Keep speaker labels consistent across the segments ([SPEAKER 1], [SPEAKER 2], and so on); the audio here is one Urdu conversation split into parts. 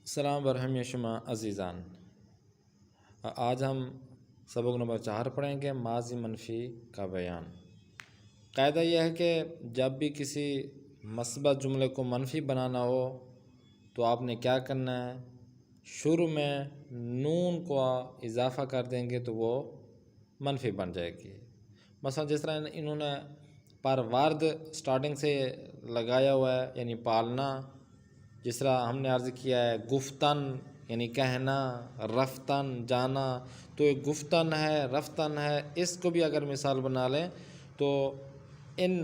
[SPEAKER 1] السلام ورحمۃ شما عزیزان، آج ہم سبق نمبر 4 پڑھیں گے ماضی منفی کا بیان۔ قاعدہ یہ ہے کہ جب بھی کسی مثبت جملے کو منفی بنانا ہو تو آپ نے کیا کرنا ہے، شروع میں نون کو اضافہ کر دیں گے تو وہ منفی بن جائے گی۔ مثلا جس طرح انہوں نے پروارد سٹارٹنگ سے لگایا ہوا ہے یعنی پالنا، جس طرح ہم نے عرض کیا ہے گفتن یعنی کہنا، رفتن جانا، تو ایک گفتن ہے، رفتن ہے، اس کو بھی اگر مثال بنا لیں تو ان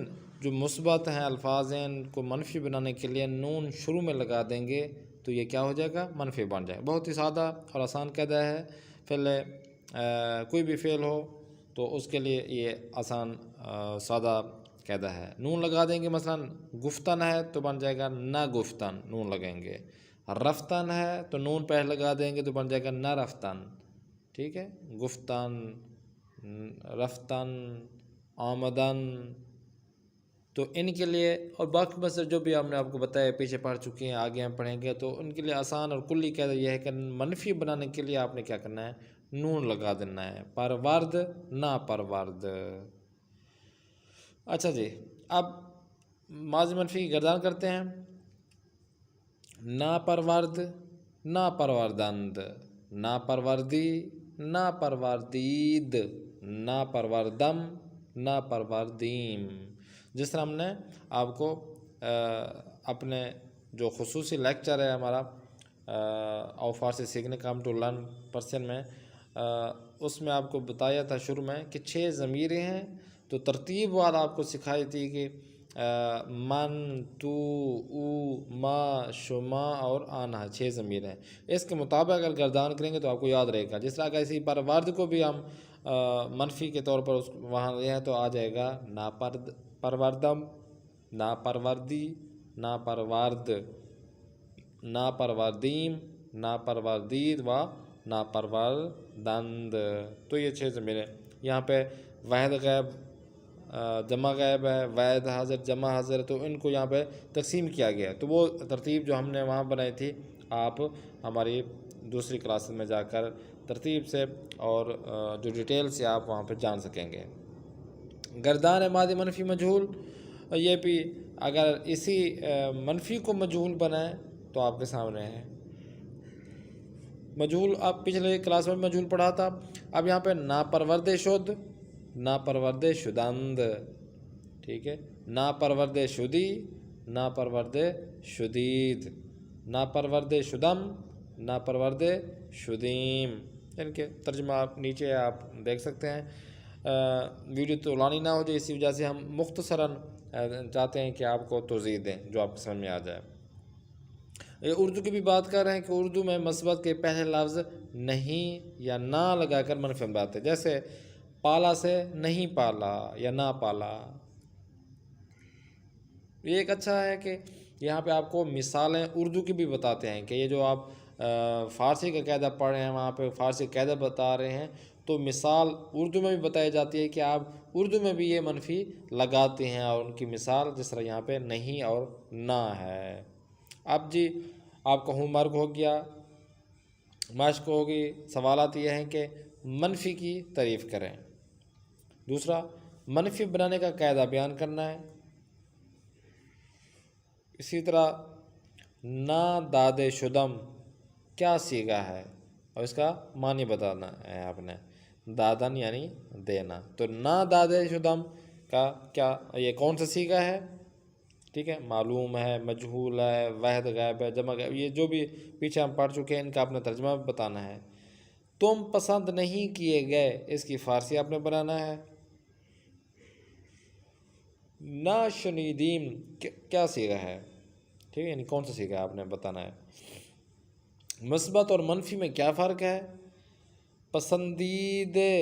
[SPEAKER 1] جو مثبت ہیں الفاظ ہیں ان کو منفی بنانے کے لیے نون شروع میں لگا دیں گے تو یہ کیا ہو جائے گا، منفی بن جائے گا۔ بہت ہی سادہ اور آسان قاعدہ ہے، پہلے کوئی بھی فعل ہو تو اس کے لیے یہ آسان سادہ قاعدہ ہے۔ نون لگا دیں گے، مثلا گفتن ہے تو بن جائے گا نہ گفتن، نون لگیں گے۔ رفتن ہے تو نون پہلے لگا دیں گے تو بن جائے گا نہ رفتن، ٹھیک ہے، گفتن، رفتن، آمدن۔ تو ان کے لیے اور باقی بس جو بھی ہم نے آپ کو بتایا پیچھے پڑھ چکے ہیں، آگے ہم پڑھیں گے، تو ان کے لیے آسان اور کلی قاعدہ یہ ہے کہ منفی بنانے کے لیے آپ نے کیا کرنا ہے، نون لگا دینا ہے، پرورد نہ پرورد۔ اچھا جی، اب ماضی منفی کی گردان کرتے ہیں۔ نا پرورد، نا پروردند، نا پروردی، نا پروردید، نا پروردم، نا پروردیم۔ جس طرح ہم نے آپ کو اپنے جو خصوصی لیکچر ہے ہمارا او فارسی سیکھنے کا ہم ٹو لرن پرسن میں، اس میں آپ کو بتایا تھا شروع میں کہ 6 ضمیریں ہیں، تو ترتیب والا آپ کو سکھائی تھی کہ من، تو، او، ما، شما اور آنا، 6 ضمیر ہیں۔ اس کے مطابق اگر گردان کریں گے تو آپ کو یاد رہے گا۔ جس طرح کہ اسی پرورد کو بھی ہم منفی کے طور پر وہاں لے ہیں تو آ جائے گا نا پروردم، نا پروردی، نا پروارد، نا پروردیم، نا پروردید و نا پروردند۔ تو یہ 6 ضمیر ہیں۔ یہاں پہ واحد غائب، جمع غائب ہے، واحد حاضر، جمع حاضر، تو ان کو یہاں پہ تقسیم کیا گیا ہے۔ تو وہ ترتیب جو ہم نے وہاں بنائی تھی آپ ہماری دوسری کلاس میں جا کر ترتیب سے اور جو ڈیٹیل سے آپ وہاں پہ جان سکیں گے۔ گردان ماضی منفی مجہول، یہ بھی اگر اسی منفی کو مجہول بنائیں تو آپ کے سامنے ہے مجہول۔ آپ پچھلے کلاس میں مجہول پڑھا تھا، اب یہاں پہ نا پرورد شد، نا پرورد شدند، ٹھیک ہے، نا پرورد شدی، نا پرورد شدید، نا پرورد شدم، نا پرورد شدیم۔ ان کے ترجمہ آپ نیچے آپ دیکھ سکتے ہیں۔ ویڈیو تو لانی نہ ہو جائے، اسی وجہ سے ہم مختصراً چاہتے ہیں کہ آپ کو توضیح دیں جو آپ کو سمجھ میں آ جائے۔ یہ اردو کی بھی بات کر رہے ہیں کہ اردو میں مثبت کے پہلے لفظ نہیں یا نہ لگا کر منفی بناتے ہیں، جیسے پالا سے نہیں پالا یا نہ پالا۔ یہ ایک اچھا ہے کہ یہاں پہ آپ کو مثالیں اردو کی بھی بتاتے ہیں کہ یہ جو آپ فارسی کا قاعدہ پڑھ رہے ہیں وہاں پہ فارسی قاعدہ بتا رہے ہیں، تو مثال اردو میں بھی بتائی جاتی ہے کہ آپ اردو میں بھی یہ منفی لگاتے ہیں، اور ان کی مثال جس طرح یہاں پہ نہیں اور نہ ہے۔ اب جی آپ کا ہوم ورک ہو گیا، مشق ہوگی، سوالات یہ ہیں کہ منفی کی تعریف کریں۔ دوسرا، منفی بنانے کا قاعدہ بیان کرنا ہے۔ اسی طرح نا داد شدم کیا صیغہ ہے اور اس کا معنی بتانا ہے آپ نے۔ دادن یعنی دینا، تو نا داد شدم کا کیا، یہ کون سا صیغہ ہے، ٹھیک ہے، معلوم ہے، مجہول ہے، واحد غائب ہے، جمع غائب، یہ جو بھی پیچھے ہم پڑھ چکے ہیں ان کا اپنا ترجمہ بتانا ہے۔ تم پسند نہیں کیے گئے، اس کی فارسی آپ نے بنانا ہے۔ نا شنیدیم کیا صیغہ ہے، ٹھیک ہے، یعنی کون سا صیغہ آپ نے بتانا ہے۔ مثبت اور منفی میں کیا فرق ہے، پسندیدے،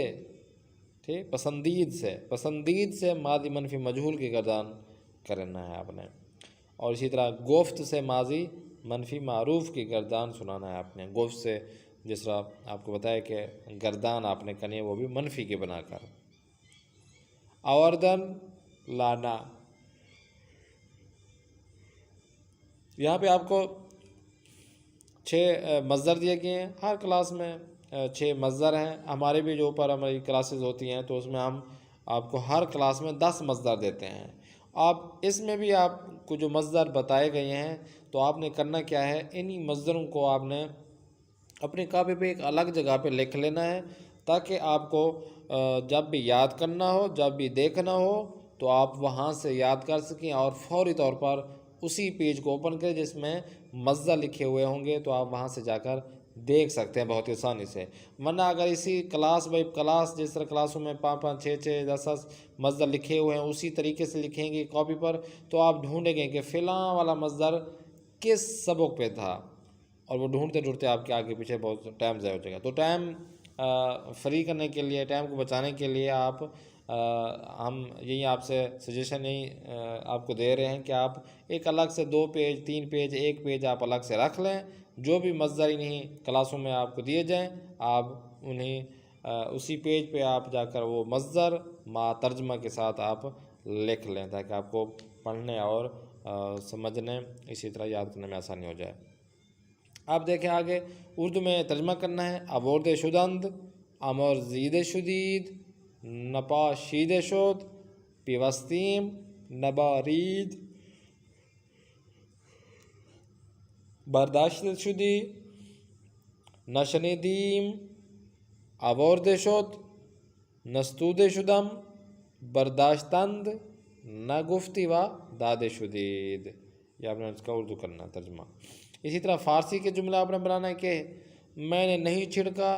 [SPEAKER 1] ٹھیک، پسندید سے ماضی منفی مجہول کی گردان کرنا ہے آپ نے، اور اسی طرح گفت سے ماضی منفی معروف کی گردان سنانا ہے آپ نے۔ گفت سے جس طرح آپ کو بتایا کہ گردان آپ نے کرنی ہے وہ بھی منفی کی بنا کر۔ آوردن لانا، یہاں پہ آپ کو 6 مصدر دیے گئے ہیں، ہر کلاس میں 6 مصدر ہیں. ہمارے بھی جو اوپر ہماری کلاسز ہوتی ہیں تو اس میں ہم آپ کو ہر کلاس میں 10 مصدر دیتے ہیں. آپ اس میں بھی آپ کو جو مصدر بتائے گئے ہیں تو آپ نے کرنا کیا ہے، انہی مصدروں کو آپ نے اپنی کاپی پہ ایک الگ جگہ پہ لکھ لینا ہے، تاکہ آپ کو جب بھی یاد کرنا ہو، جب بھی دیکھنا ہو تو آپ وہاں سے یاد کر سکیں اور فوری طور پر اسی پیج کو اوپن کریں جس میں مصدر لکھے ہوئے ہوں گے، تو آپ وہاں سے جا کر دیکھ سکتے ہیں بہت آسانی سے. ورنہ اگر اسی کلاس بائی کلاس جس طرح کلاسوں میں 5 6 10 مصدر لکھے ہوئے ہیں اسی طریقے سے لکھیں گے کاپی پر، تو آپ ڈھونڈیں گے کہ فلاں والا مصدر کس سبق پہ تھا، اور وہ ڈھونڈتے ڈھونڈتے آپ کے آگے پیچھے بہت ٹائم ضائع ہو جائے گا. تو ٹائم فری کرنے کے لیے، ٹائم کو بچانے کے لیے ہم یہی آپ سے سجیشن یہی آپ کو دے رہے ہیں کہ آپ ایک الگ سے 2 پیج 3 پیج 1 پیج آپ الگ سے رکھ لیں. جو بھی مصدر انہیں کلاسوں میں آپ کو دیے جائیں آپ انہیں اسی پیج پہ آپ جا کر وہ مصدر ما ترجمہ کے ساتھ آپ لکھ لیں، تاکہ آپ کو پڑھنے اور سمجھنے اسی طرح یاد کرنے میں آسانی ہو جائے. آپ دیکھیں آگے اردو میں ترجمہ کرنا ہے. آورد شدند، امر زید شدید، نپا شید شد، پیوستیم، نبارید، برداشت شدی، نشنیدیم، آورد شد، نستود شدم، برداشتند، نگفتی و داد شدید. یہ آپ نے اس کا اردو کرنا ترجمہ. اسی طرح فارسی کے جملہ آپ نے بنانا ہے کہ میں نے نہیں چھڑکا،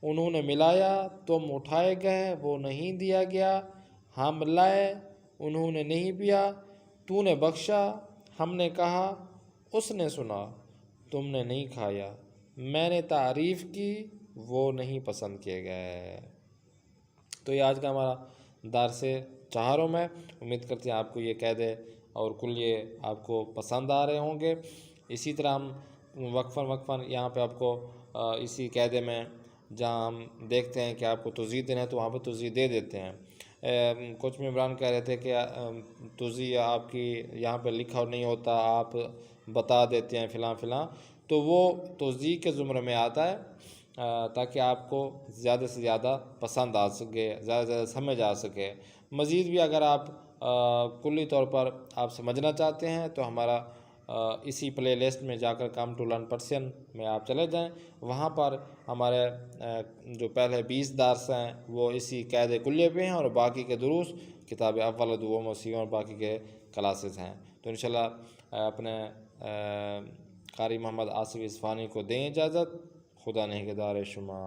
[SPEAKER 1] انہوں نے ملایا، تم اٹھائے گئے، وہ نہیں دیا گیا، ہم لائے، انہوں نے نہیں پیا، تو نے بخشا، ہم نے کہا، اس نے سنا، تم نے نہیں کھایا، میں نے تعریف کی، وہ نہیں پسند کیے گئے. تو یہ آج کا ہمارا درس چہارم ہے. امید کرتے ہیں آپ کو یہ قاعدے اور کلیے آپ کو پسند آ رہے ہوں گے. اسی طرح ہم وقفاً یہاں پہ آپ کو اسی قاعدے میں جہاں ہم دیکھتے ہیں کہ آپ کو توضیح دینا ہے تو وہاں پہ توضیح دے دیتے ہیں. کچھ ممبران کہہ رہے تھے کہ توضیح آپ کی یہاں پہ لکھا نہیں ہوتا، آپ بتا دیتے ہیں فلاں، تو وہ توضیح کے زمرے میں آتا ہے تاکہ آپ کو زیادہ سے زیادہ پسند آ سکے، زیادہ سے زیادہ سمجھ آ سکے. مزید بھی اگر آپ کلی طور پر آپ سمجھنا چاہتے ہیں تو ہمارا اسی پلے لسٹ میں جا کر کم ٹو لرن پرشین میں آپ چلے جائیں. وہاں پر ہمارے جو پہلے 20 درس ہیں وہ اسی قاعدے کلیے پہ ہیں، اور باقی کے دروس کتاب اول و دوم و سیون اور باقی کے کلاسز ہیں. تو انشاءاللہ اپنے قاری محمد آصف اصفہانی کو دیں اجازت. خدا نگہدار شما.